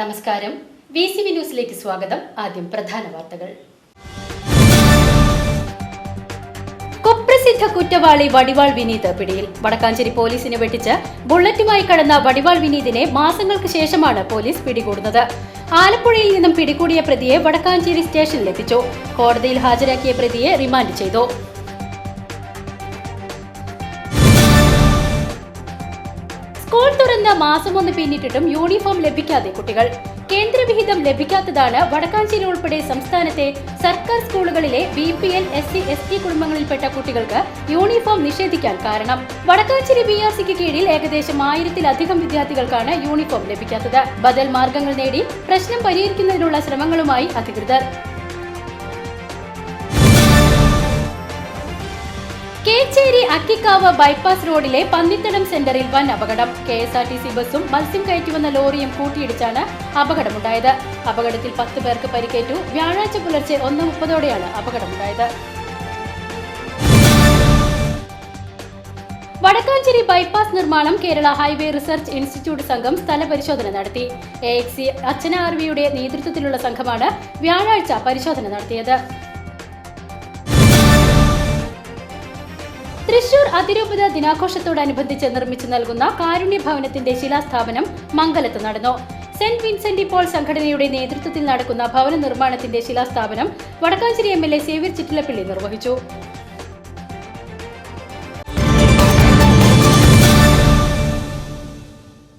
നമസ്കാരം. VCV ന്യൂസിലേക്ക് സ്വാഗതം. ആദ്യം പ്രധാന വാർത്തകൾ. കുപ്രസിദ്ധ കുറ്റവാളി വടിവാൾ വിനീത് പിടിയിൽ. വടക്കാഞ്ചേരി പോലീസിനെ വെട്ടിച്ച് ബുള്ളറ്റുമായി കടന്ന വടിവാൾ വിനീതിനെ മാസങ്ങൾക്ക് ശേഷമാണ് പോലീസ് പിടികൂടുന്നത്. ആലപ്പുഴയിൽ നിന്നും പിടികൂടിയ പ്രതിയെ വടക്കാഞ്ചേരി സ്റ്റേഷനിലെത്തിച്ചു. കോടതിയിൽ ഹാജരാക്കിയ പ്രതിയെ റിമാൻഡ് ചെയ്തു. സ്കൂൾ തുറന്ന മാസമൊന്ന് പിന്നിട്ടിട്ടും യൂണിഫോം ലഭിക്കാതെ കുട്ടികൾ. കേന്ദ്രവിഹിതം ലഭിക്കാത്തതാണ് വടക്കാഞ്ചേരി ഉൾപ്പെടെ സംസ്ഥാനത്തെ സർക്കാർ സ്കൂളുകളിലെ BPL, SC, ST കുടുംബങ്ങളിൽപ്പെട്ട കുട്ടികൾക്ക് യൂണിഫോം നിഷേധിക്കാൻ കാരണം. വടക്കാഞ്ചേരി BRCക്ക് കീഴിൽ ഏകദേശം 1000-ലധികം വിദ്യാർത്ഥികൾക്കാണ് യൂണിഫോം ലഭിക്കാത്തത്. ബദൽ മാർഗങ്ങൾ നേടി പ്രശ്നം പരിഹരിക്കുന്നതിനുള്ള ശ്രമങ്ങളുമായി അധികൃതർ. കേച്ചേരി അക്കിക്കാവ് ബൈപ്പാസ് റോഡിലെ പന്നിത്തടം സെന്ററിൽ വൻ അപകടം. KSRTC ബസും മത്സ്യം കയറ്റിവന്ന ലോറിയും കൂട്ടിയിടിച്ചാണ് അപകടമുണ്ടായത്. അപകടത്തിൽ 10 പേർക്ക് പരിക്കേറ്റു. വ്യാഴാഴ്ച പുലർച്ചെ 1:30 അപകടമുണ്ടായത്. വടക്കാഞ്ചേരി ബൈപ്പാസ് നിർമ്മാണം കേരള ഹൈവേ റിസർച്ച് ഇൻസ്റ്റിറ്റ്യൂട്ട് സംഘം സ്ഥലപരിശോധന നടത്തി. AXC അച്ഛന RVയുടെ നേതൃത്വത്തിലുള്ള സംഘമാണ് വ്യാഴാഴ്ച പരിശോധന നടത്തിയത്. തൃശൂർ അതിരൂപത ദിനാഘോഷത്തോടനുബന്ധിച്ച് നിർമ്മിച്ചു നൽകുന്ന കാരുണ്യ ഭവനത്തിന്റെ ശിലാസ്ഥാപനം മംഗലത്ത് നടന്നു. സെന്റ് വിൻസെന്റ് പോൾ സംഘടനയുടെ നേതൃത്വത്തിൽ നടക്കുന്ന ഭവന നിർമ്മാണത്തിന്റെ ശിലാസ്ഥാപനം വടക്കാഞ്ചേരി MLA സേവ്യർ ചിറ്റിലപ്പള്ളി നിർവഹിച്ചു.